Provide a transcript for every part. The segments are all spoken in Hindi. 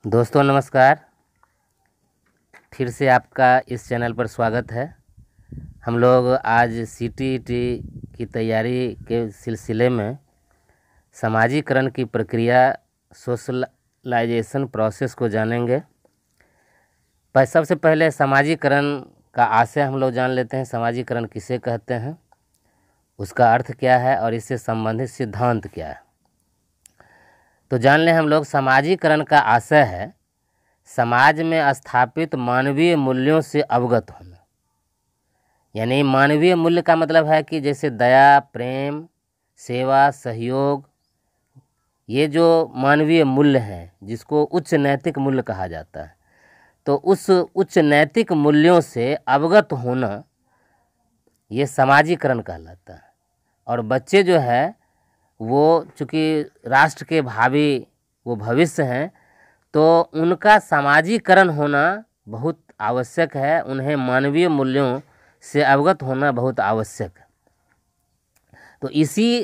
दोस्तों नमस्कार। फिर से आपका इस चैनल पर स्वागत है। हम लोग आज सीटीईटी की तैयारी के सिलसिले में समाजीकरण की प्रक्रिया, सोशलाइजेशन प्रोसेस को जानेंगे। सबसे पहले समाजीकरण का आशय हम लोग जान लेते हैं। समाजीकरण किसे कहते हैं, उसका अर्थ क्या है और इससे संबंधित सिद्धांत क्या है। तो जान लें हम लोग, समाजीकरण का आशय है समाज में स्थापित मानवीय मूल्यों से अवगत होना। यानी मानवीय मूल्य का मतलब है कि जैसे दया, प्रेम, सेवा, सहयोग, ये जो मानवीय मूल्य हैं जिसको उच्च नैतिक मूल्य कहा जाता है, तो उस उच्च नैतिक मूल्यों से अवगत होना ये समाजीकरण कहलाता है। और बच्चे जो है वो चूँकि राष्ट्र के भावी वो भविष्य हैं, तो उनका समाजीकरण होना बहुत आवश्यक है। उन्हें मानवीय मूल्यों से अवगत होना बहुत आवश्यक है। तो इसी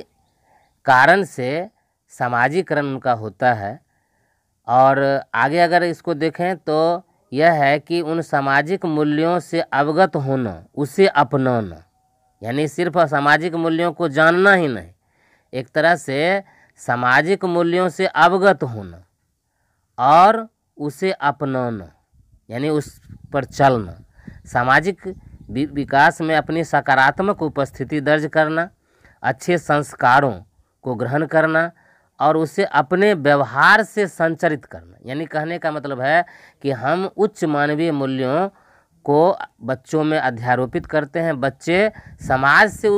कारण से समाजीकरण उनका होता है। और आगे अगर इसको देखें तो यह है कि उन सामाजिक मूल्यों से अवगत होना, उसे अपनाना। यानी सिर्फ सामाजिक मूल्यों को जानना ही नहीं, एक तरह से सामाजिक मूल्यों से अवगत होना और उसे अपनाना, यानी उस पर चलना। सामाजिक विकास में अपनी सकारात्मक उपस्थिति दर्ज करना, अच्छे संस्कारों को ग्रहण करना और उसे अपने व्यवहार से संचरित करना। यानी कहने का मतलब है कि हम उच्च मानवीय मूल्यों को बच्चों में अध्यारोपित करते हैं। बच्चे समाज से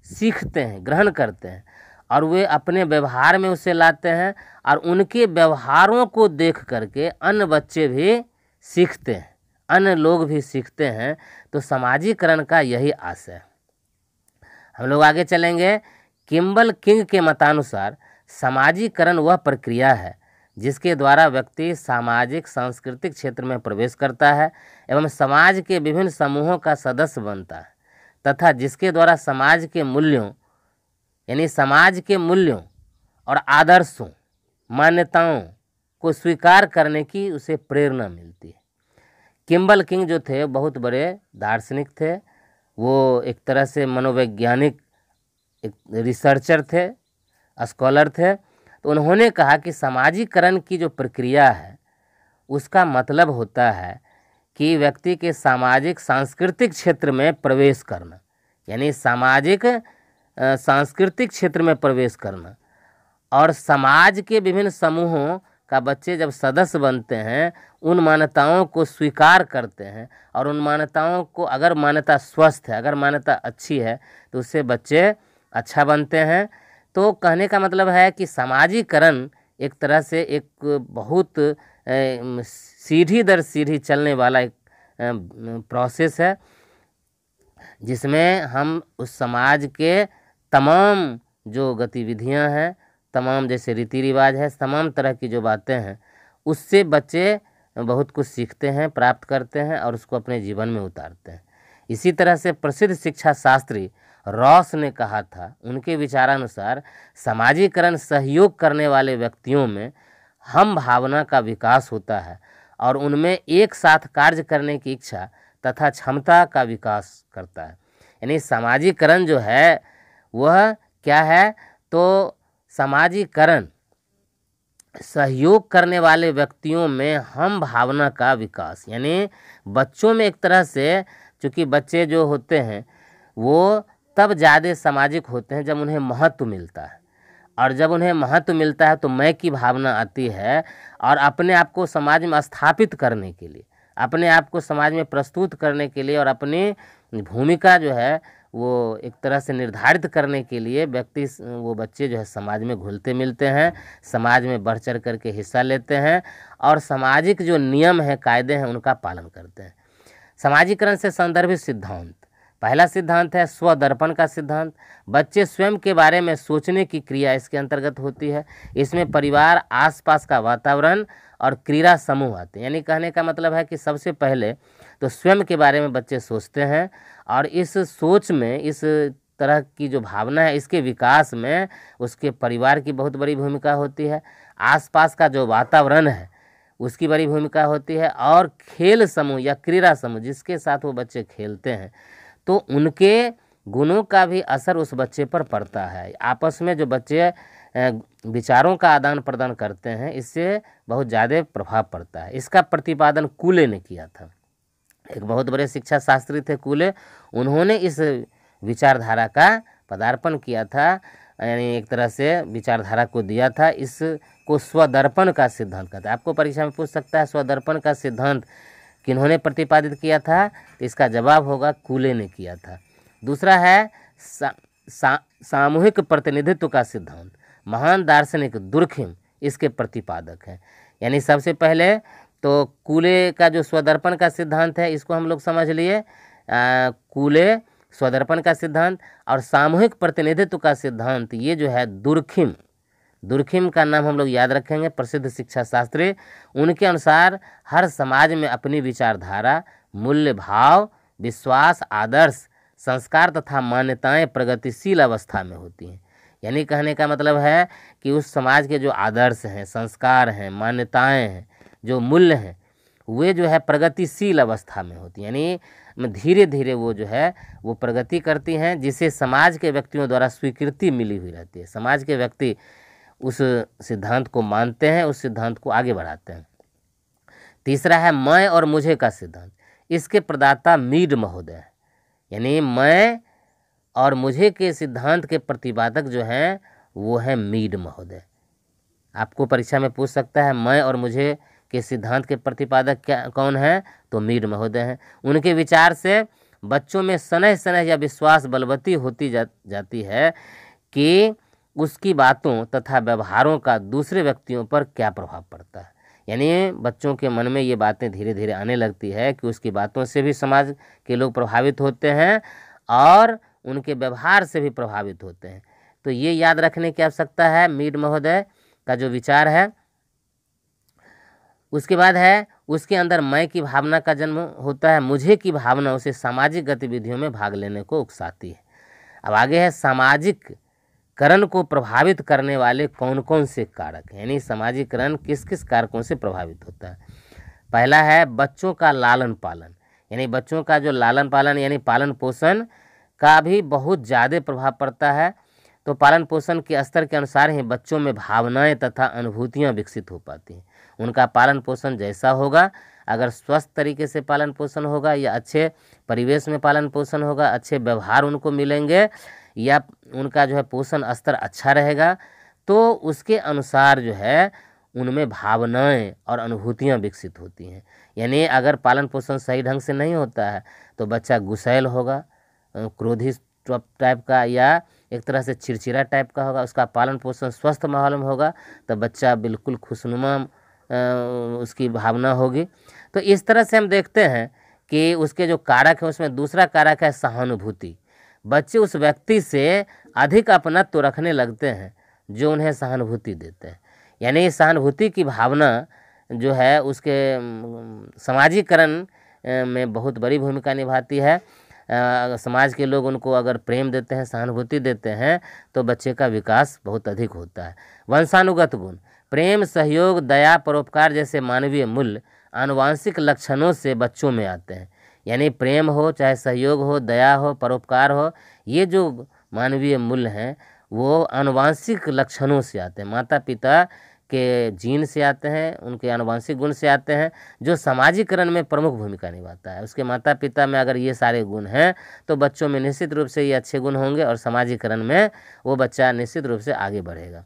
सीखते हैं, ग्रहण करते हैं और वे अपने व्यवहार में उसे लाते हैं और उनके व्यवहारों को देख करके अन्य बच्चे भी सीखते हैं, अन्य लोग भी सीखते हैं। तो समाजीकरण का यही आशय है। हम लोग आगे चलेंगे। किम्बल किंग के मतानुसार समाजीकरण वह प्रक्रिया है जिसके द्वारा व्यक्ति सामाजिक सांस्कृतिक क्षेत्र में प्रवेश करता है एवं समाज के विभिन्न समूहों का सदस्य बनता है, तथा जिसके द्वारा समाज के मूल्यों, यानी समाज के मूल्यों और आदर्शों, मान्यताओं को स्वीकार करने की उसे प्रेरणा मिलती है। किम्बल किंग जो थे बहुत बड़े दार्शनिक थे। वो एक तरह से मनोवैज्ञानिक एक रिसर्चर थे, स्कॉलर थे। तो उन्होंने कहा कि समाजीकरण की जो प्रक्रिया है उसका मतलब होता है कि व्यक्ति के सामाजिक सांस्कृतिक क्षेत्र में प्रवेश करना, यानी सामाजिक सांस्कृतिक क्षेत्र में प्रवेश करना। और समाज के विभिन्न समूहों का बच्चे जब सदस्य बनते हैं, उन मान्यताओं को स्वीकार करते हैं और उन मान्यताओं को, अगर मान्यता स्वस्थ है, अगर मान्यता अच्छी है, तो उससे बच्चे अच्छा बनते हैं। तो कहने का मतलब है कि समाजीकरण एक तरह से एक बहुत सीढ़ी दर सीढ़ी चलने वाला एक प्रोसेस है, जिसमें हम उस समाज के तमाम जो गतिविधियां हैं, तमाम जैसे रीति रिवाज है, तमाम तरह की जो बातें हैं, उससे बच्चे बहुत कुछ सीखते हैं, प्राप्त करते हैं और उसको अपने जीवन में उतारते हैं। इसी तरह से प्रसिद्ध शिक्षा शास्त्री रॉस ने कहा था, उनके विचारानुसार समाजीकरण सहयोग करने वाले व्यक्तियों में हम भावना का विकास होता है और उनमें एक साथ कार्य करने की इच्छा तथा क्षमता का विकास करता है। यानी समाजीकरण जो है वह क्या है, तो समाजीकरण सहयोग करने वाले व्यक्तियों में हम भावना का विकास, यानी बच्चों में एक तरह से, चूँकि बच्चे जो होते हैं वो तब ज़्यादा सामाजिक होते हैं जब उन्हें महत्व मिलता है। और जब उन्हें महत्व मिलता है तो मैं की भावना आती है और अपने आप को समाज में स्थापित करने के लिए, अपने आप को समाज में प्रस्तुत करने के लिए और अपनी भूमिका जो है वो एक तरह से निर्धारित करने के लिए वो बच्चे जो है समाज में घुलते मिलते हैं, समाज में बढ़ चढ़ करके हिस्सा लेते हैं और सामाजिक जो नियम है, कायदे हैं, उनका पालन करते हैं। समाजीकरण से संदर्भित सिद्धांत, पहला सिद्धांत है स्वदर्पण का सिद्धांत। बच्चे स्वयं के बारे में सोचने की क्रिया इसके अंतर्गत होती है। इसमें परिवार, आसपास का वातावरण और क्रीड़ा समूह आते हैं। यानी कहने का मतलब है कि सबसे पहले तो स्वयं के बारे में बच्चे सोचते हैं और इस सोच में, इस तरह की जो भावना है, इसके विकास में उसके परिवार की बहुत बड़ी भूमिका होती है। आसपास का जो वातावरण है उसकी बड़ी भूमिका होती है। और खेल समूह या क्रीड़ा समूह जिसके साथ वो बच्चे खेलते हैं तो उनके गुणों का भी असर उस बच्चे पर पड़ता है। आपस में जो बच्चे विचारों का आदान प्रदान करते हैं इससे बहुत ज़्यादा प्रभाव पड़ता है। इसका प्रतिपादन कूले ने किया था। एक बहुत बड़े शिक्षा शास्त्री थे कूले, उन्होंने इस विचारधारा का पदार्पण किया था, यानी एक तरह से विचारधारा को दिया था। इसको स्वदर्पण का सिद्धांत कहते हैं। आपको परीक्षा में पूछ सकता है स्वदर्पण का सिद्धांत किन्होंने प्रतिपादित किया था, तो इसका जवाब होगा कूले ने किया था। दूसरा है सामूहिक प्रतिनिधित्व का सिद्धांत। महान दार्शनिक दुर्खिम इसके प्रतिपादक हैं। यानी सबसे पहले तो कूले का जो स्वदर्पण का सिद्धांत है इसको हम लोग समझ लिए, कूले स्वदर्पण का सिद्धांत और सामूहिक प्रतिनिधित्व का सिद्धांत ये जो है दुर्खिम का नाम हम लोग याद रखेंगे, प्रसिद्ध शिक्षा शास्त्री। उनके अनुसार हर समाज में अपनी विचारधारा, मूल्य, भाव, विश्वास, आदर्श, संस्कार तथा मान्यताएं प्रगतिशील अवस्था में होती हैं। यानी कहने का मतलब है कि उस समाज के जो आदर्श हैं, संस्कार हैं, मान्यताएं हैं, जो मूल्य हैं वे जो है प्रगतिशील अवस्था में होती हैं। यानी धीरे धीरे वो जो है वो प्रगति करती हैं, जिसे समाज के व्यक्तियों द्वारा स्वीकृति मिली हुई रहती है। समाज के व्यक्ति उस सिद्धांत को मानते हैं, उस सिद्धांत को आगे बढ़ाते हैं। तीसरा है मैं और मुझे का सिद्धांत। इसके प्रदाता मीड महोदय हैं। यानी मैं और मुझे के सिद्धांत के प्रतिपादक जो हैं वो हैं मीड महोदय। आपको परीक्षा में पूछ सकता है मैं और मुझे के सिद्धांत के प्रतिपादक क्या कौन है, तो मीड महोदय हैं। उनके विचार से बच्चों में स्नेह स्नेह या विश्वास बलवती होती जाती है कि उसकी बातों तथा व्यवहारों का दूसरे व्यक्तियों पर क्या प्रभाव पड़ता है। यानी बच्चों के मन में ये बातें धीरे धीरे आने लगती है कि उसकी बातों से भी समाज के लोग प्रभावित होते हैं और उनके व्यवहार से भी प्रभावित होते हैं। तो ये याद रखने की आवश्यकता है मीड महोदय का जो विचार है। उसके बाद है उसके अंदर मैं की भावना का जन्म होता है। मुझे की भावना उसे सामाजिक गतिविधियों में भाग लेने को उकसाती है। अब आगे है सामाजिकरण को प्रभावित करने वाले कौन कौन से कारक हैं, यानी सामाजिकरण किस किस कारकों से प्रभावित होता है। पहला है बच्चों का लालन पालन, यानी बच्चों का जो लालन पालन यानी पालन पोषण का भी बहुत ज़्यादा प्रभाव पड़ता है। तो पालन पोषण के स्तर के अनुसार ही बच्चों में भावनाएं तथा अनुभूतियां विकसित हो पाती हैं। उनका पालन पोषण जैसा होगा, अगर स्वस्थ तरीके से पालन पोषण होगा या अच्छे परिवेश में पालन पोषण होगा, अच्छे व्यवहार उनको मिलेंगे या उनका जो है पोषण स्तर अच्छा रहेगा, तो उसके अनुसार जो है उनमें भावनाएं और अनुभूतियां विकसित होती हैं। यानी अगर पालन पोषण सही ढंग से नहीं होता है तो बच्चा गुस्सैल होगा, क्रोधी टाइप का या एक तरह से चिड़चिड़ा टाइप का होगा। उसका पालन पोषण स्वस्थ माहौल में होगा तो बच्चा बिल्कुल खुशनुमा उसकी भावना होगी। तो इस तरह से हम देखते हैं कि उसके जो कारक है उसमें दूसरा कारक है सहानुभूति। बच्चे उस व्यक्ति से अधिक अपनत्व रखने लगते हैं जो उन्हें सहानुभूति देते हैं। यानी सहानुभूति की भावना जो है उसके सामाजिकरण में बहुत बड़ी भूमिका निभाती है। समाज के लोग उनको अगर प्रेम देते हैं, सहानुभूति देते हैं तो बच्चे का विकास बहुत अधिक होता है। वंशानुगत गुण, प्रेम, सहयोग, दया, परोपकार जैसे मानवीय मूल्य आनुवांशिक लक्षणों से बच्चों में आते हैं। यानी प्रेम हो, चाहे सहयोग हो, दया हो, परोपकार हो, ये जो मानवीय मूल्य हैं वो आनुवांशिक लक्षणों से आते हैं, माता पिता के जीन से आते हैं, उनके आनुवांशिक गुण से आते हैं, जो सामाजिकरण में प्रमुख भूमिका निभाता है। उसके माता पिता में अगर ये सारे गुण हैं तो बच्चों में निश्चित रूप से ये अच्छे गुण होंगे और सामाजिकरण में वो बच्चा निश्चित रूप से आगे बढ़ेगा।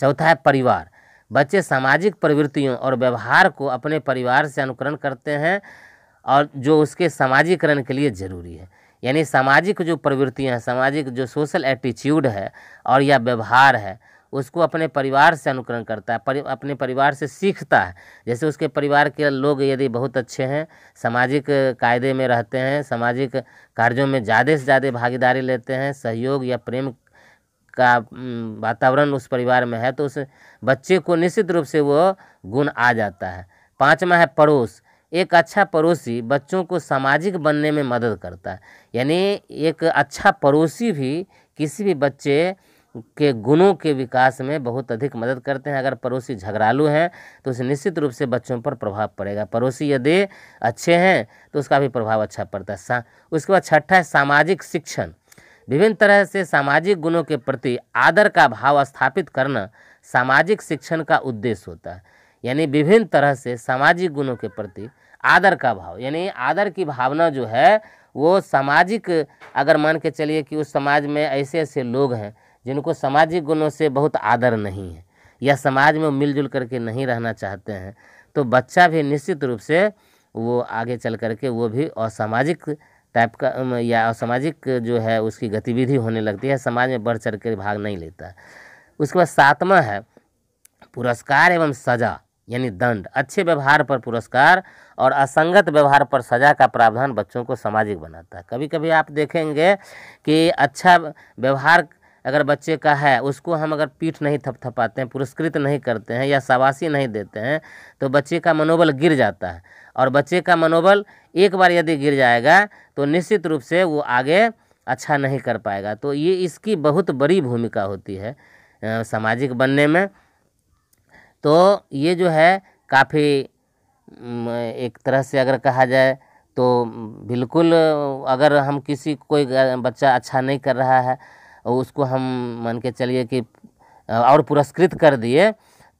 चौथा है परिवार। बच्चे सामाजिक प्रवृत्तियों और व्यवहार को अपने परिवार से अनुकरण करते हैं और जो उसके सामाजिकरण के लिए ज़रूरी है। यानी सामाजिक जो प्रवृत्तियाँ हैं, सामाजिक जो सोशल एटीट्यूड है और या व्यवहार है उसको अपने परिवार से अनुकरण करता है, अपने परिवार से सीखता है। जैसे उसके परिवार के लोग यदि बहुत अच्छे हैं, सामाजिक कायदे में रहते हैं, सामाजिक कार्यों में ज़्यादा से ज़्यादा भागीदारी लेते हैं, सहयोग या प्रेम का वातावरण उस परिवार में है, तो उस बच्चे को निश्चित रूप से वो गुण आ जाता है। पांचवा है पड़ोस। एक अच्छा पड़ोसी बच्चों को सामाजिक बनने में मदद करता है। यानी एक अच्छा पड़ोसी भी किसी भी बच्चे के गुणों के विकास में बहुत अधिक मदद करते हैं। अगर पड़ोसी झगड़ालू हैं तो उसे निश्चित रूप से बच्चों पर प्रभाव पड़ेगा। पड़ोसी यदि अच्छे हैं तो उसका भी प्रभाव अच्छा पड़ता है। उसके बाद छठा है सामाजिक शिक्षण। विभिन्न तरह से सामाजिक गुणों के प्रति आदर का भाव स्थापित करना सामाजिक शिक्षण का उद्देश्य होता है। यानी विभिन्न तरह से सामाजिक गुणों के प्रति आदर का भाव, यानी आदर की भावना जो है वो सामाजिक, अगर मान के चलिए कि उस समाज में ऐसे ऐसे लोग हैं जिनको सामाजिक गुणों से बहुत आदर नहीं है या समाज में मिलजुल करके नहीं रहना चाहते हैं, तो बच्चा भी निश्चित रूप से वो आगे चल करके वो भी असामाजिक टाइप का या असामाजिक जो है उसकी गतिविधि होने लगती है, समाज में बढ़ चढ़ कर भाग नहीं लेता है। उसके बाद सातवां है पुरस्कार एवं सजा यानी दंड। अच्छे व्यवहार पर पुरस्कार और असंगत व्यवहार पर सजा का प्रावधान बच्चों को सामाजिक बनाता है। कभी कभी आप देखेंगे कि अच्छा व्यवहार अगर बच्चे का है, उसको हम अगर पीठ नहीं थपथपाते हैं, पुरस्कृत नहीं करते हैं या शाबाशी नहीं देते हैं तो बच्चे का मनोबल गिर जाता है। और बच्चे का मनोबल एक बार यदि गिर जाएगा तो निश्चित रूप से वो आगे अच्छा नहीं कर पाएगा। तो ये इसकी बहुत बड़ी भूमिका होती है सामाजिक बनने में। तो ये जो है काफ़ी एक तरह से अगर कहा जाए तो बिल्कुल, अगर हम किसी कोई बच्चा अच्छा नहीं कर रहा है उसको हम मान के चलिए कि और पुरस्कृत कर दिए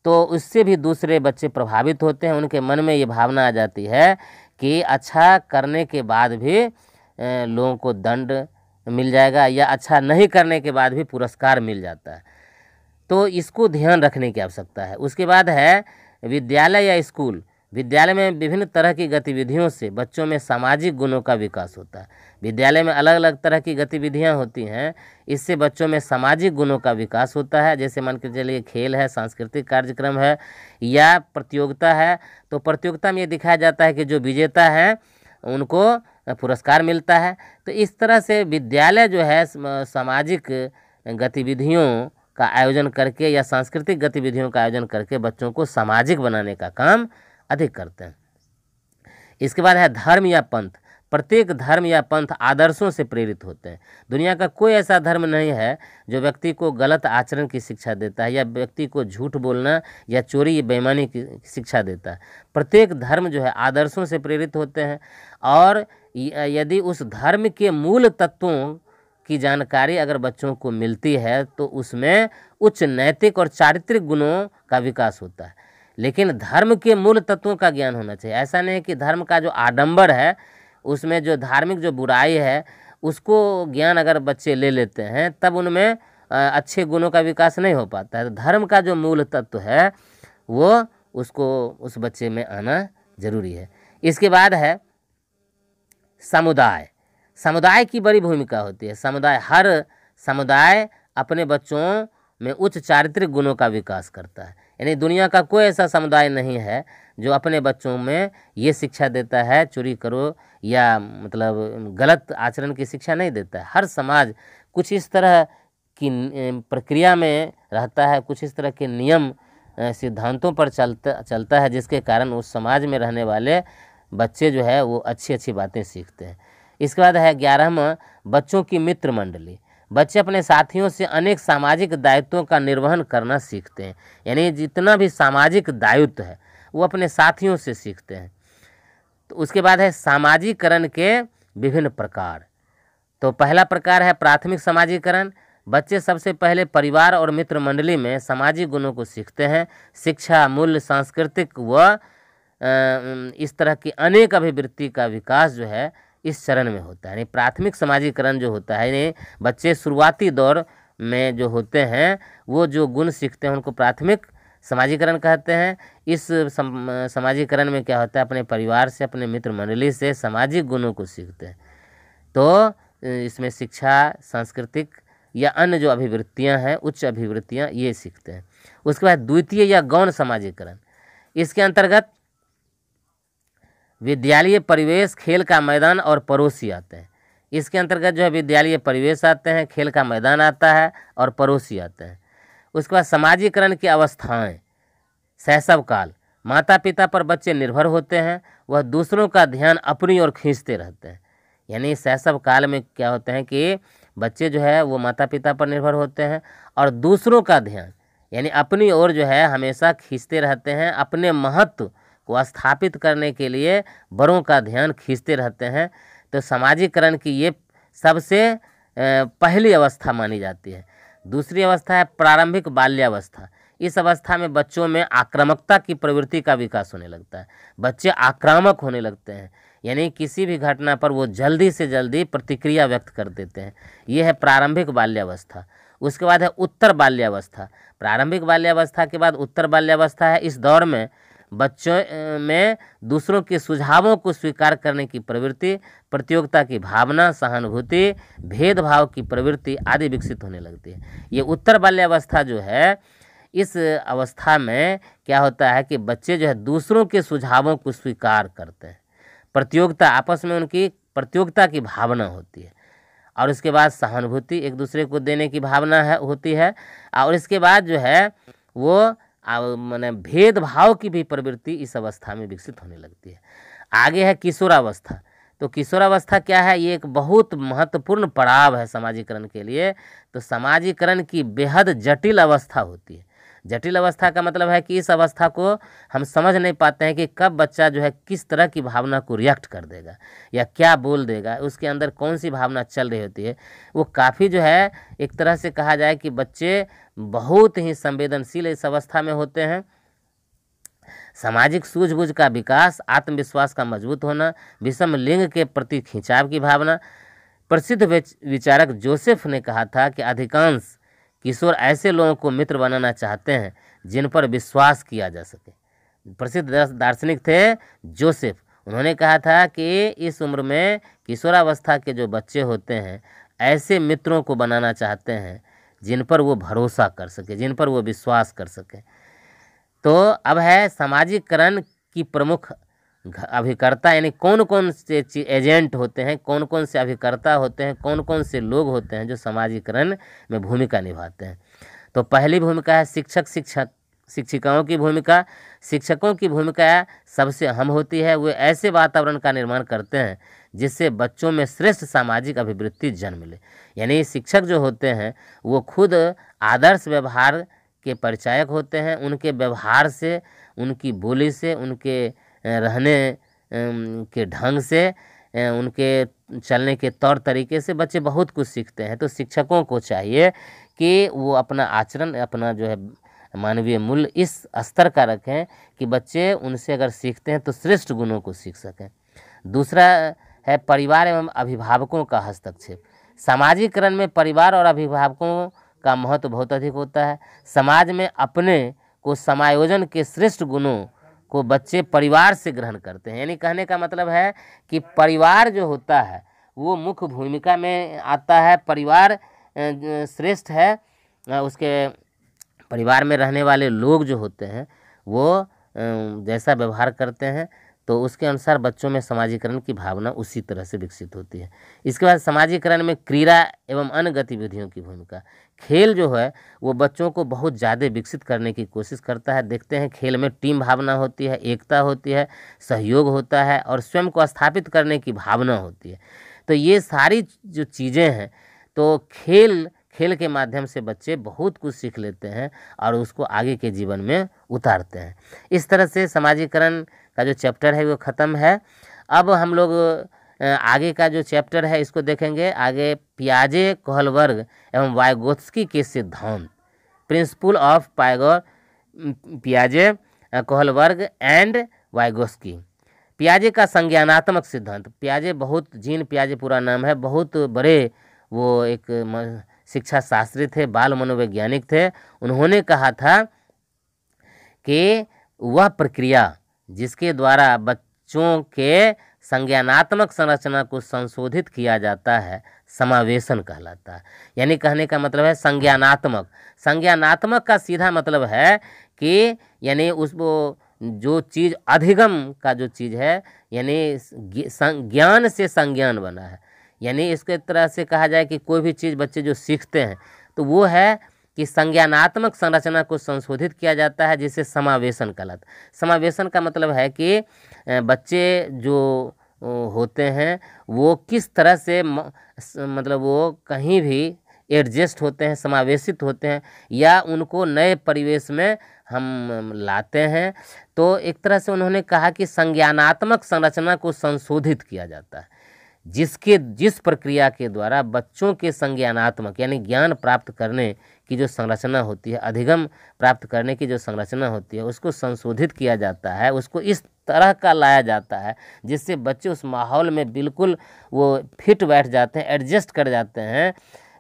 तो उससे भी दूसरे बच्चे प्रभावित होते हैं। उनके मन में ये भावना आ जाती है कि अच्छा करने के बाद भी लोगों को दंड मिल जाएगा या अच्छा नहीं करने के बाद भी पुरस्कार मिल जाता है। तो इसको ध्यान रखने की आवश्यकता है। उसके बाद है विद्यालय या स्कूल। विद्यालय में विभिन्न तरह की गतिविधियों से बच्चों में सामाजिक गुणों का विकास होता है। विद्यालय में अलग अलग तरह की गतिविधियां होती हैं, इससे बच्चों में सामाजिक गुणों का विकास होता है। जैसे मान के चलिए खेल है, सांस्कृतिक कार्यक्रम है या प्रतियोगिता है, तो प्रतियोगिता में ये दिखाया जाता है कि जो विजेता है उनको पुरस्कार मिलता है। तो इस तरह से विद्यालय जो है सामाजिक गतिविधियों का आयोजन करके या सांस्कृतिक गतिविधियों का आयोजन करके बच्चों को सामाजिक बनाने का काम अधिक करते हैं। इसके बाद है धर्म या पंथ। प्रत्येक धर्म या पंथ आदर्शों से प्रेरित होते हैं। दुनिया का कोई ऐसा धर्म नहीं है जो व्यक्ति को गलत आचरण की शिक्षा देता है या व्यक्ति को झूठ बोलना या चोरी या बेईमानी की शिक्षा देता है। प्रत्येक धर्म जो है आदर्शों से प्रेरित होते हैं और यदि उस धर्म के मूल तत्वों की जानकारी अगर बच्चों को मिलती है तो उसमें उच्च नैतिक और चारित्रिक गुणों का विकास होता है। लेकिन धर्म के मूल तत्वों का ज्ञान होना चाहिए। ऐसा नहीं कि धर्म का जो आडंबर है, उसमें जो धार्मिक जो बुराई है उसको ज्ञान अगर बच्चे ले लेते हैं तब उनमें अच्छे गुणों का विकास नहीं हो पाता है। तो धर्म का जो मूल तत्व है वो उसको उस बच्चे में आना जरूरी है। इसके बाद है समुदाय। समुदाय की बड़ी भूमिका होती है। हर समुदाय अपने बच्चों में उच्च चारित्रिक गुणों का विकास करता है। यानी दुनिया का कोई ऐसा समुदाय नहीं है जो अपने बच्चों में ये शिक्षा देता है चोरी करो या मतलब गलत आचरण की शिक्षा नहीं देता है। हर समाज कुछ इस तरह की प्रक्रिया में रहता है, कुछ इस तरह के नियम सिद्धांतों पर चलता है जिसके कारण उस समाज में रहने वाले बच्चे जो है वो अच्छी अच्छी बातें सीखते हैं। इसके बाद है 11वां बच्चों की मित्र मंडली। बच्चे अपने साथियों से अनेक सामाजिक दायित्वों का निर्वहन करना सीखते हैं। यानी जितना भी सामाजिक दायित्व है वो अपने साथियों से सीखते हैं। तो उसके बाद है सामाजिकरण के विभिन्न प्रकार। तो पहला प्रकार है प्राथमिक सामाजिकरण। बच्चे सबसे पहले परिवार और मित्र मंडली में सामाजिक गुणों को सीखते हैं। शिक्षा, मूल्य, सांस्कृतिक व इस तरह की अनेक अभिवृत्ति का विकास जो है इस चरण में होता है। यानी प्राथमिक समाजीकरण जो होता है, यानी बच्चे शुरुआती दौर में जो होते हैं वो जो गुण सीखते हैं उनको प्राथमिक समाजीकरण कहते हैं। इस समाजीकरण में क्या होता है, अपने परिवार से, अपने मित्र मंडली से सामाजिक गुणों को सीखते हैं। तो इसमें शिक्षा, सांस्कृतिक या अन्य जो अभिवृत्तियां हैं, उच्च अभिवृत्तियां, ये सीखते हैं। उसके बाद द्वितीय या गौण समाजीकरण। इसके अंतर्गत विद्यालय परिवेश, खेल का मैदान और पड़ोसी आते हैं। इसके अंतर्गत जो है विद्यालय परिवेश आते हैं, खेल का मैदान आता है और पड़ोसी आते हैं। उसके बाद समाजीकरण की अवस्थाएं। शैशव काल, माता पिता पर बच्चे निर्भर होते हैं, वह दूसरों का ध्यान अपनी ओर खींचते रहते हैं। यानी शैशव काल में क्या होते हैं कि बच्चे जो है वो माता पिता पर निर्भर होते हैं और दूसरों का ध्यान यानी अपनी ओर जो है हमेशा खींचते रहते हैं, अपने महत्व को स्थापित करने के लिए बड़ों का ध्यान खींचते रहते हैं। तो सामाजिकरण की ये सबसे पहली अवस्था मानी जाती है। दूसरी अवस्था है प्रारंभिक बाल्यावस्था। इस अवस्था में बच्चों में आक्रामकता की प्रवृत्ति का विकास होने लगता है। बच्चे आक्रामक होने लगते हैं, यानी किसी भी घटना पर वो जल्दी से जल्दी प्रतिक्रिया व्यक्त कर देते हैं। ये है प्रारंभिक बाल्यावस्था। उसके बाद है उत्तर बाल्यावस्था। प्रारंभिक बाल्यावस्था के बाद उत्तर बाल्यावस्था है। इस दौर में बच्चों में दूसरों के सुझावों को स्वीकार करने की प्रवृत्ति, प्रतियोगिता की भावना, सहानुभूति, भेदभाव की प्रवृत्ति आदि विकसित होने लगती है। ये उत्तर बाल्यावस्था जो है, इस अवस्था में क्या होता है कि बच्चे जो है दूसरों के सुझावों को स्वीकार करते हैं। प्रतियोगिता, आपस में उनकी प्रतियोगिता की भावना होती है और इसके बाद सहानुभूति, एक दूसरे को देने की भावना होती है और इसके बाद जो है वो माने भेदभाव की भी प्रवृत्ति इस अवस्था में विकसित होने लगती है। आगे है किशोरावस्था। तो किशोरावस्था क्या है? ये एक बहुत महत्वपूर्ण पड़ाव है समाजीकरण के लिए। तो समाजीकरण की बेहद जटिल अवस्था होती है। जटिल अवस्था का मतलब है कि इस अवस्था को हम समझ नहीं पाते हैं कि कब बच्चा जो है किस तरह की भावना को रिएक्ट कर देगा या क्या बोल देगा, उसके अंदर कौन सी भावना चल रही होती है। वो काफ़ी जो है एक तरह से कहा जाए कि बच्चे बहुत ही संवेदनशील इस अवस्था में होते हैं। सामाजिक सूझबूझ का विकास, आत्मविश्वास का मजबूत होना, विषम लिंग के प्रति खिंचाव की भावना। प्रसिद्ध विचारक जोसेफ ने कहा था कि अधिकांश किशोर ऐसे लोगों को मित्र बनाना चाहते हैं जिन पर विश्वास किया जा सके। प्रसिद्ध दार्शनिक थे जोसेफ। उन्होंने कहा था कि इस उम्र में किशोरावस्था के जो बच्चे होते हैं ऐसे मित्रों को बनाना चाहते हैं जिन पर वो भरोसा कर सके, जिन पर वो विश्वास कर सके। तो अब है समाजीकरण की प्रमुख अभिकर्ता, यानी कौन कौन से एजेंट होते हैं, कौन कौन से अभिकर्ता होते हैं, कौन कौन से लोग होते हैं जो समाजीकरण में भूमिका निभाते हैं। तो पहली भूमिका है शिक्षिकाओं की भूमिका। शिक्षकों की भूमिका सबसे अहम होती है। वे ऐसे वातावरण का निर्माण करते हैं जिससे बच्चों में श्रेष्ठ सामाजिक अभिवृत्ति जन्म ले। यानी शिक्षक जो होते हैं वो खुद आदर्श व्यवहार के परिचायक होते हैं। उनके व्यवहार से, उनकी बोली से, उनके रहने के ढंग से, उनके चलने के तौर तरीके से बच्चे बहुत कुछ सीखते हैं। तो शिक्षकों को चाहिए कि वो अपना आचरण, अपना जो है मानवीय मूल्य इस स्तर का रखें कि बच्चे उनसे अगर सीखते हैं तो श्रेष्ठ गुणों को सीख सकें। दूसरा है परिवार एवं अभिभावकों का हस्तक्षेप। सामाजिकरण में परिवार और अभिभावकों का महत्व बहुत अधिक होता है। समाज में अपने को समायोजन के श्रेष्ठ गुणों को बच्चे परिवार से ग्रहण करते हैं। यानी कहने का मतलब है कि परिवार जो होता है वो मुख्य भूमिका में आता है। परिवार श्रेष्ठ है, उसके परिवार में रहने वाले लोग जो होते हैं वो जैसा व्यवहार करते हैं तो उसके अनुसार बच्चों में समाजीकरण की भावना उसी तरह से विकसित होती है। इसके बाद समाजीकरण में क्रीड़ा एवं अन्य गतिविधियों की भूमिका। खेल जो है वो बच्चों को बहुत ज़्यादा विकसित करने की कोशिश करता है। देखते हैं खेल में टीम भावना होती है, एकता होती है, सहयोग होता है और स्वयं को स्थापित करने की भावना होती है। तो ये सारी जो चीज़ें हैं तो खेल के माध्यम से बच्चे बहुत कुछ सीख लेते हैं और उसको आगे के जीवन में उतारते हैं। इस तरह से समाजीकरण का जो चैप्टर है वो ख़त्म है। अब हम लोग आगे का जो चैप्टर है इसको देखेंगे। आगे पियाजे, कोहलबर्ग एवं वाइगोत्स्की के सिद्धांत, प्रिंसिपल ऑफ पियाजे, कोहलबर्ग एंड वाइगोत्स्की। पियाजे का संज्ञानात्मक सिद्धांत। पियाजे जीन पियाजे पूरा नाम है, बहुत बड़े वो एक शिक्षा शास्त्री थे, बाल मनोवैज्ञानिक थे। उन्होंने कहा था कि वह प्रक्रिया जिसके द्वारा बच्चों के संज्ञानात्मक संरचना को संशोधित किया जाता है समावेशन कहलाता है। यानी कहने का मतलब है संज्ञानात्मक का सीधा मतलब है कि यानी उसको जो चीज़ अधिगम का जो चीज़ है, यानी ज्ञान से संज्ञान बना है। यानी इसके तरह से कहा जाए कि कोई भी चीज़ बच्चे जो सीखते हैं तो वो है कि संज्ञानात्मक संरचना को संशोधित किया जाता है जिसे समावेशन कहलाता है। समावेशन का मतलब है कि बच्चे जो होते हैं वो किस तरह से मतलब वो कहीं भी एडजस्ट होते हैं, समावेशित होते हैं, या उनको नए परिवेश में हम लाते हैं। तो एक तरह से उन्होंने कहा कि संज्ञानात्मक संरचना को संशोधित किया जाता है, जिस प्रक्रिया के द्वारा बच्चों के संज्ञानात्मक यानी ज्ञान प्राप्त करने की जो संरचना होती है, अधिगम प्राप्त करने की जो संरचना होती है, उसको संशोधित किया जाता है, उसको इस तरह का लाया जाता है जिससे बच्चे उस माहौल में बिल्कुल वो फिट बैठ जाते हैं, एडजस्ट कर जाते हैं,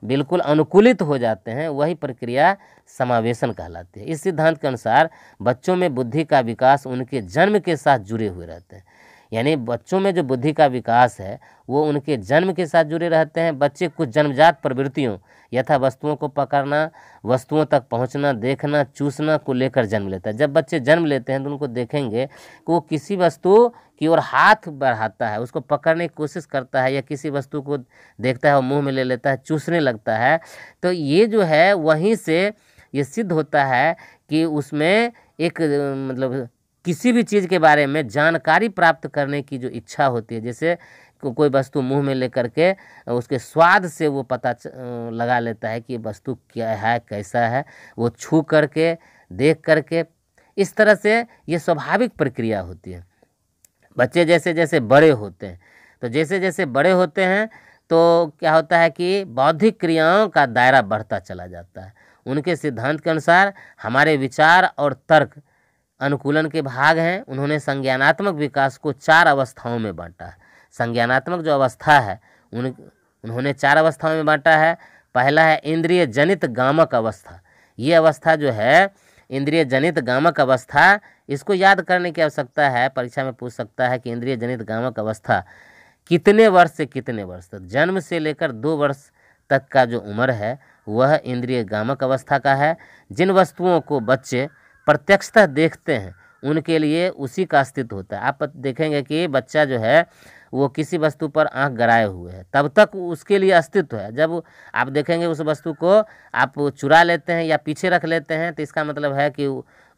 बिल्कुल अनुकूलित हो जाते हैं। वही प्रक्रिया समावेशन कहलाती है। इस सिद्धांत के अनुसार बच्चों में बुद्धि का विकास उनके जन्म के साथ जुड़े हुए रहते हैं, यानी बच्चों में जो बुद्धि का विकास है वो उनके जन्म के साथ जुड़े रहते हैं। बच्चे कुछ जन्मजात प्रवृत्तियों यथा वस्तुओं को पकड़ना, वस्तुओं तक पहुंचना, देखना, चूसना को लेकर जन्म लेता है। जब बच्चे जन्म लेते हैं तो उनको देखेंगे कि वो किसी वस्तु की ओर हाथ बढ़ाता है, उसको पकड़ने की कोशिश करता है, या किसी वस्तु को देखता है और मुंह में ले लेता है, चूसने लगता है। तो ये जो है वहीं से ये सिद्ध होता है कि उसमें एक मतलब किसी भी चीज़ के बारे में जानकारी प्राप्त करने की जो इच्छा होती है, जैसे कोई वस्तु मुंह में लेकर के उसके स्वाद से वो पता लगा लेता है कि वस्तु क्या है, कैसा है, वो छू करके, देख करके, इस तरह से ये स्वाभाविक प्रक्रिया होती है। बच्चे जैसे जैसे बड़े होते हैं तो जैसे जैसे बड़े होते हैं तो क्या होता है कि बौद्धिक क्रियाओं का दायरा बढ़ता चला जाता है। उनके सिद्धांत के अनुसार हमारे विचार और तर्क अनुकूलन के भाग हैं। उन्होंने संज्ञानात्मक विकास को 4 अवस्थाओं में बांटा है। संज्ञानात्मक जो अवस्था है उन्होंने 4 अवस्थाओं में बांटा है। पहला है इंद्रिय जनित गामक अवस्था। ये अवस्था जो है इंद्रिय जनित गामक अवस्था, इसको याद करने की आवश्यकता है, परीक्षा में पूछ सकता है कि इंद्रिय जनित गामक अवस्था कितने वर्ष से कितने वर्ष तक, जन्म से लेकर 2 वर्ष तक का जो उम्र है वह इंद्रिय गामक अवस्था का है। जिन वस्तुओं को बच्चे प्रत्यक्षतः देखते हैं उनके लिए उसी का अस्तित्व होता है। आप देखेंगे कि बच्चा जो है वो किसी वस्तु पर आंख गड़ाए हुए है, तब तक उसके लिए अस्तित्व है। जब आप देखेंगे उस वस्तु को आप चुरा लेते हैं या पीछे रख लेते हैं तो इसका मतलब है कि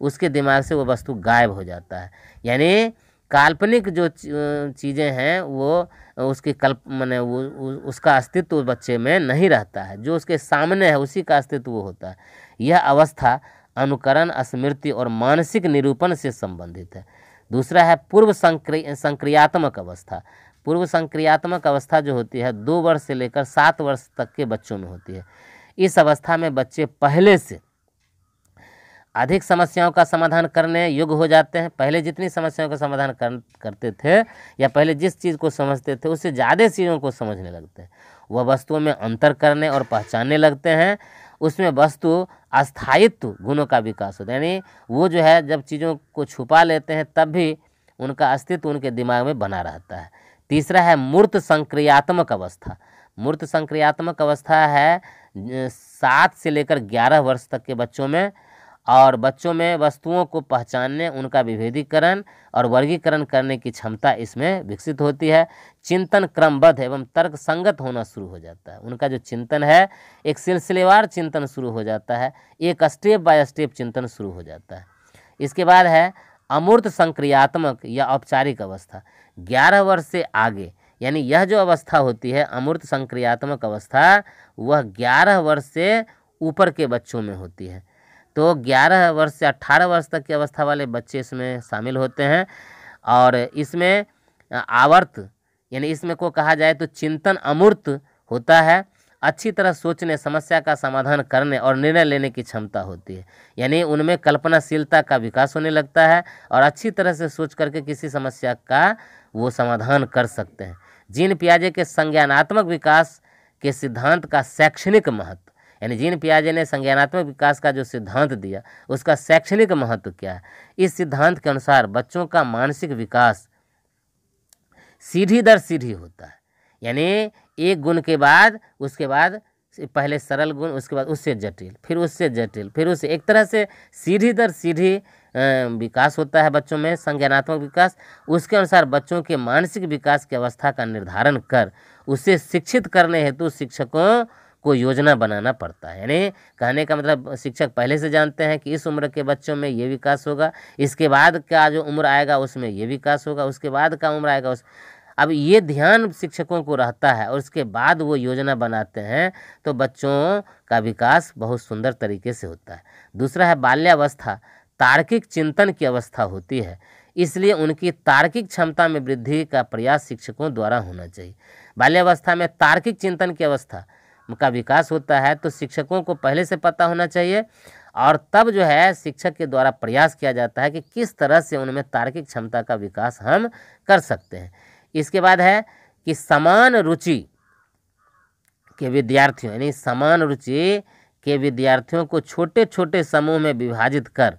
उसके दिमाग से वो वस्तु गायब हो जाता है। यानी काल्पनिक जो चीज़ें हैं वो उसकी माने वो उसका अस्तित्व बच्चे में नहीं रहता है, जो उसके सामने है उसी का अस्तित्व वो होता है। यह अवस्था अनुकरण, स्मृति और मानसिक निरूपण से संबंधित है। दूसरा है पूर्व संक्रियात्मक अवस्था। पूर्व संक्रियात्मक अवस्था जो होती है 2 वर्ष से लेकर 7 वर्ष तक के बच्चों में होती है। इस अवस्था में बच्चे पहले से अधिक समस्याओं का समाधान करने योग्य हो जाते हैं। पहले जितनी समस्याओं का समाधान करते थे या पहले जिस चीज़ को समझते थे उससे ज़्यादा चीज़ों को समझने लगते हैं। वह वस्तुओं में अंतर करने और पहचानने लगते हैं। उसमें वस्तु अस्थायित्व गुणों का विकास होता है, यानी वो जो है जब चीज़ों को छुपा लेते हैं तब भी उनका अस्तित्व उनके दिमाग में बना रहता है। तीसरा है मूर्त संक्रियात्मक अवस्था। मूर्त संक्रियात्मक अवस्था है 7 से लेकर 11 वर्ष तक के बच्चों में, और बच्चों में वस्तुओं को पहचानने, उनका विभेदीकरण और वर्गीकरण करने की क्षमता इसमें विकसित होती है। चिंतन क्रमबद्ध एवं तर्क संगत होना शुरू हो जाता है। उनका जो चिंतन है एक सिलसिलेवार चिंतन शुरू हो जाता है, एक स्टेप बाय स्टेप चिंतन शुरू हो जाता है। इसके बाद है अमूर्त संक्रियात्मक या औपचारिक अवस्था। 11 वर्ष से आगे, यानी यह जो अवस्था होती है अमूर्त संक्रियात्मक अवस्था, वह 11 वर्ष से ऊपर के बच्चों में होती है। तो 11 वर्ष से 18 वर्ष तक की अवस्था वाले बच्चे इसमें शामिल होते हैं। और इसमें आवर्त यानी इसमें को कहा जाए तो चिंतन अमूर्त होता है। अच्छी तरह सोचने, समस्या का समाधान करने और निर्णय लेने की क्षमता होती है, यानी उनमें कल्पनाशीलता का विकास होने लगता है और अच्छी तरह से सोच करके किसी समस्या का वो समाधान कर सकते हैं। जीन पियाजे के संज्ञानात्मक विकास के सिद्धांत का शैक्षणिक महत्व, यानी जीन पियाजे ने संज्ञानात्मक विकास का जो सिद्धांत दिया उसका शैक्षणिक महत्व क्या है। इस सिद्धांत के अनुसार बच्चों का मानसिक विकास सीढ़ी दर सीढ़ी होता है, यानी एक गुण के बाद उसके बाद पहले सरल गुण, उसके बाद उससे जटिल, फिर उससे जटिल, फिर उससे, एक तरह से सीढ़ी दर सीढ़ी विकास होता है बच्चों में, संज्ञानात्मक विकास। उसके अनुसार बच्चों के मानसिक विकास की अवस्था का निर्धारण कर उसे शिक्षित करने हेतु शिक्षकों को योजना बनाना पड़ता है। यानी कहने का मतलब शिक्षक पहले से जानते हैं कि इस उम्र के बच्चों में ये विकास होगा, इसके बाद का जो उम्र आएगा उसमें ये विकास होगा, उसके बाद का उम्र आएगा अब ये ध्यान शिक्षकों को रहता है और उसके बाद वो योजना बनाते हैं तो बच्चों का विकास बहुत सुंदर तरीके से होता है। दूसरा है बाल्यावस्था तार्किक चिंतन की अवस्था होती है, इसलिए उनकी तार्किक क्षमता में वृद्धि का प्रयास शिक्षकों द्वारा होना चाहिए। बाल्यावस्था में तार्किक चिंतन की अवस्था का विकास होता है तो शिक्षकों को पहले से पता होना चाहिए और तब जो है शिक्षक के द्वारा प्रयास किया जाता है कि किस तरह से उनमें तार्किक क्षमता का विकास हम कर सकते हैं। इसके बाद है कि समान रुचि के विद्यार्थियों यानी समान रुचि के विद्यार्थियों को छोटे छोटे समूह में विभाजित कर,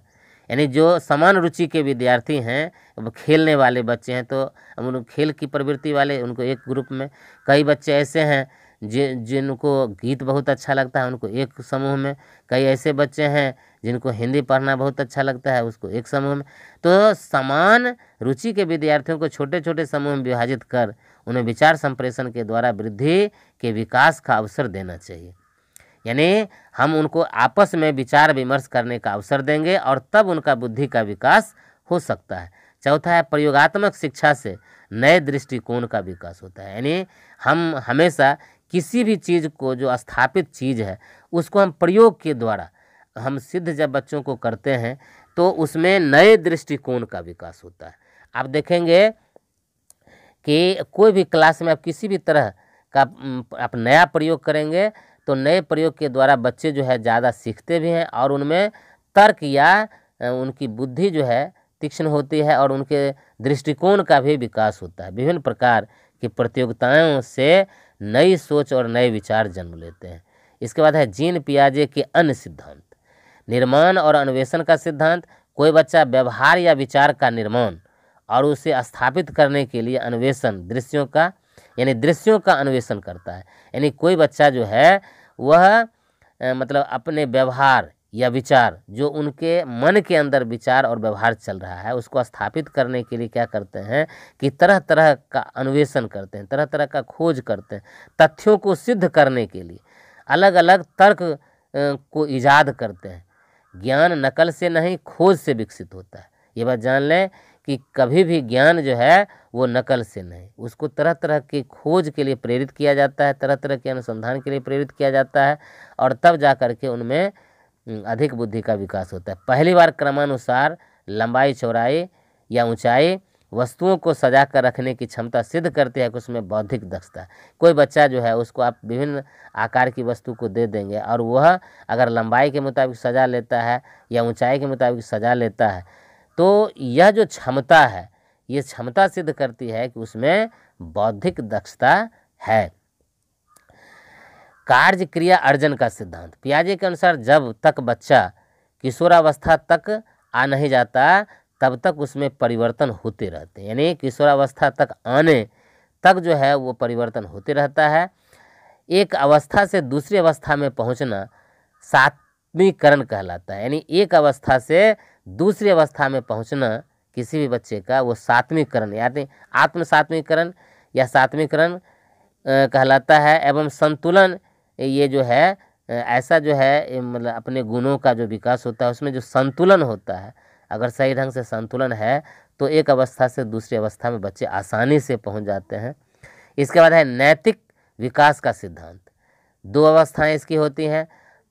यानी जो समान रुचि के विद्यार्थी हैं, अब खेलने वाले बच्चे हैं तो हम उन खेल की प्रवृत्ति वाले उनको एक ग्रुप में, कई बच्चे ऐसे हैं जिनको गीत बहुत अच्छा लगता है उनको एक समूह में, कई ऐसे बच्चे हैं जिनको हिंदी पढ़ना बहुत अच्छा लगता है उसको एक समूह में। तो समान रुचि के विद्यार्थियों को छोटे छोटे समूह में विभाजित कर उन्हें विचार संप्रेषण के द्वारा वृद्धि के विकास का अवसर देना चाहिए, यानी हम उनको आपस में विचार विमर्श करने का अवसर देंगे और तब उनका बुद्धि का विकास हो सकता है। चौथा है प्रयोगात्मक शिक्षा से नए दृष्टिकोण का विकास होता है, यानी हम हमेशा किसी भी चीज़ को जो स्थापित चीज़ है उसको हम प्रयोग के द्वारा हम सिद्ध जब बच्चों को करते हैं तो उसमें नए दृष्टिकोण का विकास होता है। आप देखेंगे कि कोई भी क्लास में आप किसी भी तरह का आप नया प्रयोग करेंगे तो नए प्रयोग के द्वारा बच्चे जो है ज़्यादा सीखते भी हैं और उनमें तर्क या उनकी बुद्धि जो है तीक्ष्ण होती है और उनके दृष्टिकोण का भी विकास होता है। विभिन्न प्रकार की प्रतियोगिताओं से नई सोच और नए विचार जन्म लेते हैं। इसके बाद है जीन पियाजे के अन्य सिद्धांत, निर्माण और अन्वेषण का सिद्धांत। कोई बच्चा व्यवहार या विचार का निर्माण और उसे स्थापित करने के लिए अन्वेषण दृश्यों का यानी दृश्यों का अन्वेषण करता है, यानी कोई बच्चा जो है वह मतलब अपने व्यवहार या विचार जो उनके मन के अंदर विचार और व्यवहार चल रहा है उसको स्थापित करने के लिए क्या करते हैं कि तरह तरह का अन्वेषण करते हैं, तरह तरह का खोज करते हैं, तथ्यों को सिद्ध करने के लिए अलग अलग तर्क को ईजाद करते हैं। ज्ञान नकल से नहीं खोज से विकसित होता है, ये बात जान लें कि कभी भी ज्ञान जो है वो नकल से नहीं, उसको तरह तरह की खोज के लिए प्रेरित किया जाता है, तरह तरह के अनुसंधान के लिए प्रेरित किया जाता है और तब जा कर के उनमें अधिक बुद्धि का विकास होता है। पहली बार क्रमानुसार लंबाई चौड़ाई या ऊंचाई वस्तुओं को सजा कर रखने की क्षमता सिद्ध करती है कि उसमें बौद्धिक दक्षता है। कोई बच्चा जो है उसको आप विभिन्न आकार की वस्तु को दे देंगे और वह अगर लंबाई के मुताबिक सजा लेता है या ऊंचाई के मुताबिक सजा लेता है तो यह जो क्षमता है ये क्षमता सिद्ध करती है कि उसमें बौद्धिक दक्षता है। कार्य क्रिया अर्जन का सिद्धांत। पियाजे के अनुसार जब तक बच्चा किशोरावस्था तक आ नहीं जाता तब तक उसमें परिवर्तन होते रहते हैं, यानी किशोरावस्था तक आने तक जो है वो परिवर्तन होते रहता है। एक अवस्था से दूसरी अवस्था में पहुंचना सात्वीकरण कहलाता है, यानी एक अवस्था से दूसरी अवस्था में पहुंचना किसी भी बच्चे का वो सात्वीकरण यानी आत्म सात्वीकरण या सात्वीकरण कहलाता है। एवं संतुलन ये जो है ऐसा जो है मतलब अपने गुणों का जो विकास होता है उसमें जो संतुलन होता है, अगर सही ढंग से संतुलन है तो एक अवस्था से दूसरी अवस्था में बच्चे आसानी से पहुंच जाते हैं। इसके बाद है नैतिक विकास का सिद्धांत। दो अवस्थाएं इसकी होती हैं,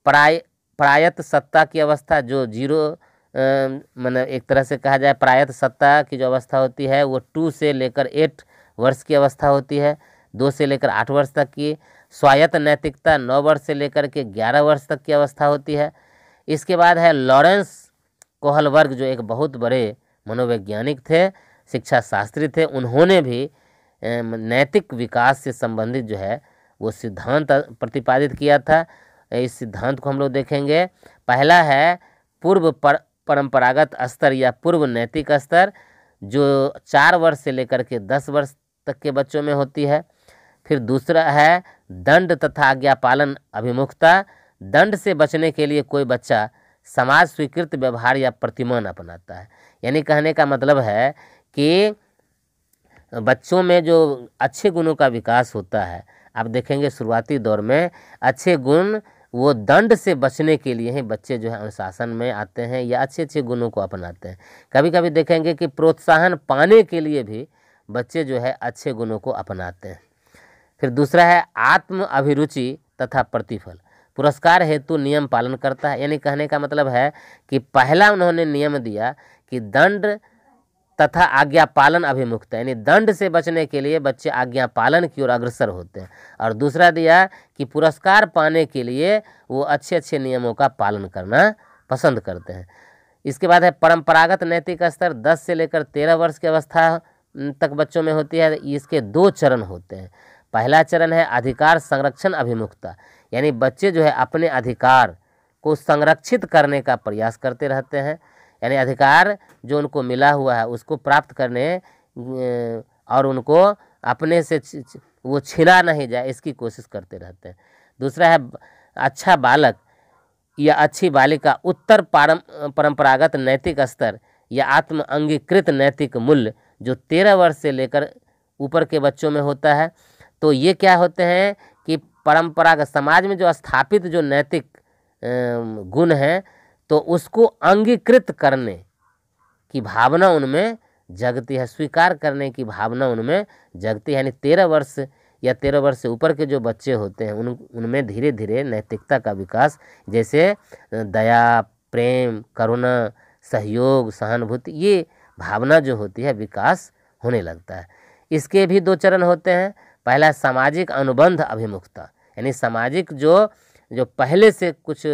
प्रायत सत्ता की अवस्था जो जीरो मतलब एक तरह से कहा जाए प्रायत सत्ता की जो अवस्था होती है वो 2 से लेकर 8 वर्ष की अवस्था होती है, 2 से लेकर 8 वर्ष तक की। स्वायत्त नैतिकता 9 वर्ष से लेकर के 11 वर्ष तक की अवस्था होती है। इसके बाद है लॉरेंस कोहलबर्ग जो एक बहुत बड़े मनोवैज्ञानिक थे, शिक्षा शास्त्री थे, उन्होंने भी नैतिक विकास से संबंधित जो है वो सिद्धांत प्रतिपादित किया था। इस सिद्धांत को हम लोग देखेंगे। पहला है पूर्व परंपरागत स्तर या पूर्व नैतिक स्तर जो 4 वर्ष से लेकर के 10 वर्ष तक के बच्चों में होती है। फिर दूसरा है दंड तथा आज्ञा पालन अभिमुखता। दंड से बचने के लिए कोई बच्चा समाज स्वीकृत व्यवहार या प्रतिमान अपनाता है, यानी कहने का मतलब है कि बच्चों में जो अच्छे गुणों का विकास होता है, आप देखेंगे शुरुआती दौर में अच्छे गुण वो दंड से बचने के लिए ही बच्चे जो है अनुशासन में आते हैं या अच्छे अच्छे गुणों को अपनाते हैं। कभी कभी देखेंगे कि प्रोत्साहन पाने के लिए भी बच्चे जो है अच्छे गुणों को अपनाते हैं। फिर दूसरा है आत्म अभिरुचि तथा प्रतिफल। पुरस्कार हेतु नियम पालन करता है, यानी कहने का मतलब है कि पहला उन्होंने नियम दिया कि दंड तथा आज्ञा पालन अभिमुखता, यानी दंड से बचने के लिए बच्चे आज्ञा पालन की ओर अग्रसर होते हैं। और दूसरा दिया कि पुरस्कार पाने के लिए वो अच्छे अच्छे नियमों का पालन करना पसंद करते हैं। इसके बाद है परंपरागत नैतिक स्तर 10 से लेकर 13 वर्ष की अवस्था तक बच्चों में होती है। इसके 2 चरण होते हैं। पहला चरण है अधिकार संरक्षण अभिमुखता, यानी बच्चे जो है अपने अधिकार को संरक्षित करने का प्रयास करते रहते हैं, यानी अधिकार जो उनको मिला हुआ है उसको प्राप्त करने और उनको अपने से वो छीना नहीं जाए इसकी कोशिश करते रहते हैं। दूसरा है अच्छा बालक या अच्छी बालिका उत्तर परंपरागत नैतिक स्तर या आत्म अंगीकृत नैतिक मूल्य जो 13 वर्ष से लेकर ऊपर के बच्चों में होता है। तो ये क्या होते हैं कि परंपरागत समाज में जो स्थापित जो नैतिक गुण हैं तो उसको अंगीकृत करने की भावना उनमें जगती है, स्वीकार करने की भावना उनमें जगती है। यानी 13 वर्ष या 13 वर्ष से ऊपर के जो बच्चे होते हैं उनमें धीरे धीरे नैतिकता का विकास, जैसे दया, प्रेम, करुणा, सहयोग, सहानुभूति, ये भावना जो होती है विकास होने लगता है। इसके भी 2 चरण होते हैं। पहला सामाजिक अनुबंध अभिमुखता, यानी सामाजिक जो पहले से कुछ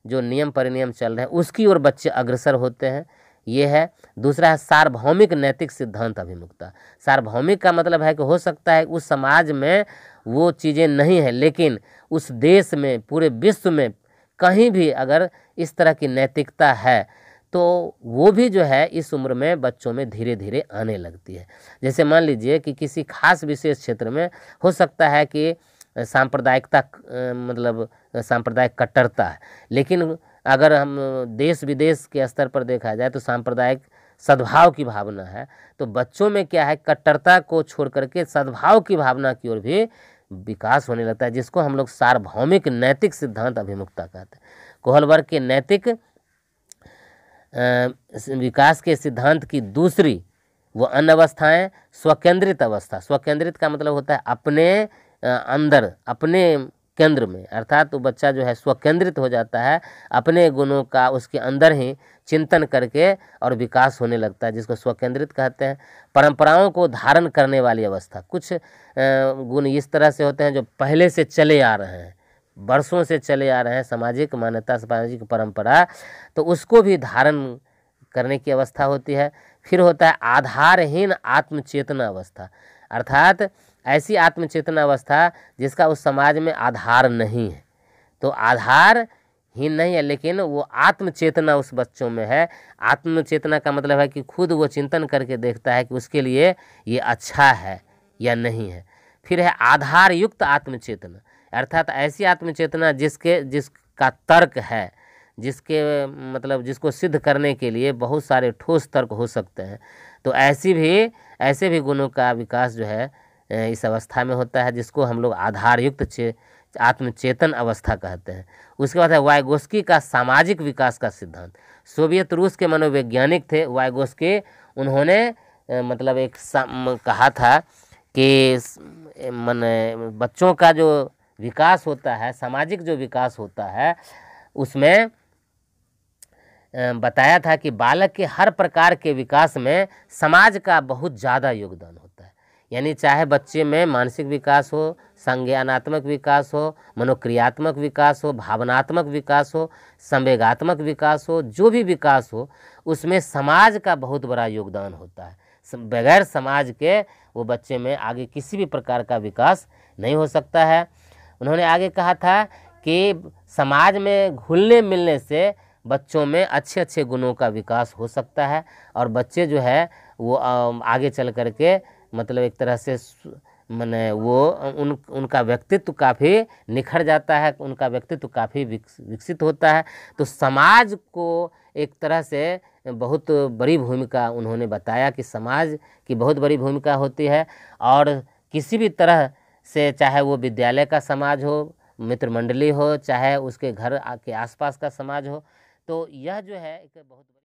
जो नियम परिनियम चल रहे हैं उसकी ओर बच्चे अग्रसर होते हैं, ये है। दूसरा है सार्वभौमिक नैतिक सिद्धांत अभिमुखता। सार्वभौमिक का मतलब है कि हो सकता है उस समाज में वो चीज़ें नहीं है, लेकिन उस देश में, पूरे विश्व में कहीं भी अगर इस तरह की नैतिकता है तो वो भी जो है इस उम्र में बच्चों में धीरे धीरे आने लगती है। जैसे मान लीजिए कि किसी खास विशेष क्षेत्र में हो सकता है कि सांप्रदायिकता मतलब सांप्रदायिक कट्टरता है, लेकिन अगर हम देश विदेश के स्तर पर देखा जाए तो सांप्रदायिक सद्भाव की भावना है। तो बच्चों में क्या है, कट्टरता को छोड़ करके सद्भाव की भावना की ओर भी विकास होने लगता है, जिसको हम लोग सार्वभौमिक नैतिक सिद्धांत अभिमुखता कहते हैं। कोहलबर्ग के नैतिक विकास के सिद्धांत की दूसरी वो अन्य अवस्थाएं स्वकेंद्रित अवस्था। स्वकेंद्रित का मतलब होता है अपने अंदर, अपने केंद्र में, अर्थात तो बच्चा जो है स्वकेंद्रित हो जाता है, अपने गुणों का उसके अंदर ही चिंतन करके और विकास होने लगता है, जिसको स्वकेंद्रित कहते हैं। परंपराओं को धारण करने वाली अवस्था, कुछ गुण इस तरह से होते हैं जो पहले से चले आ रहे हैं, वर्षों से चले आ रहे हैं, सामाजिक मान्यता, सामाजिक परंपरा, तो उसको भी धारण करने की अवस्था होती है। फिर होता है आधारहीन आत्मचेतना अवस्था, अर्थात ऐसी आत्मचेतना अवस्था जिसका उस समाज में आधार नहीं है। तो आधार ही नहीं है लेकिन वो आत्मचेतना उस बच्चों में है। आत्मचेतना का मतलब है कि खुद वो चिंतन करके देखता है कि उसके लिए ये अच्छा है या नहीं है। फिर है आधार युक्त आत्मचेतना, अर्थात ऐसी आत्मचेतना जिसका तर्क है, जिसके मतलब जिसको सिद्ध करने के लिए बहुत सारे ठोस तर्क हो सकते हैं। तो ऐसे भी गुणों का विकास जो है इस अवस्था में होता है, जिसको हम लोग आधार युक्त आत्मचेतन अवस्था कहते हैं। उसके बाद है वाइगोस्की का सामाजिक विकास का सिद्धांत। सोवियत रूस के मनोवैज्ञानिक थे वाइगोस्की, उन्होंने मतलब एक कहा था कि बच्चों का जो विकास होता है, सामाजिक जो विकास होता है, उसमें बताया था कि बालक के हर प्रकार के विकास में समाज का बहुत ज़्यादा योगदान होता है। यानी चाहे बच्चे में मानसिक विकास हो, संज्ञानात्मक विकास हो, मनोक्रियात्मक विकास हो, भावनात्मक विकास हो, संवेगात्मक विकास हो, जो भी विकास हो उसमें समाज का बहुत बड़ा योगदान होता है। बगैर समाज के वो बच्चे में आगे किसी भी प्रकार का विकास नहीं हो सकता है। उन्होंने आगे कहा था कि समाज में घुलने मिलने से बच्चों में अच्छे अच्छे गुणों का विकास हो सकता है और बच्चे जो है वो आगे चल करके मतलब एक तरह से उनका व्यक्तित्व काफ़ी निखर जाता है, उनका व्यक्तित्व काफ़ी विकसित होता है। तो समाज को एक तरह से बहुत बड़ी भूमिका उन्होंने बताया कि समाज की बहुत बड़ी भूमिका होती है और किसी भी तरह से, चाहे वो विद्यालय का समाज हो, मित्र मंडली हो, चाहे उसके घर के आसपास का समाज हो, तो यह जो है एक बहुत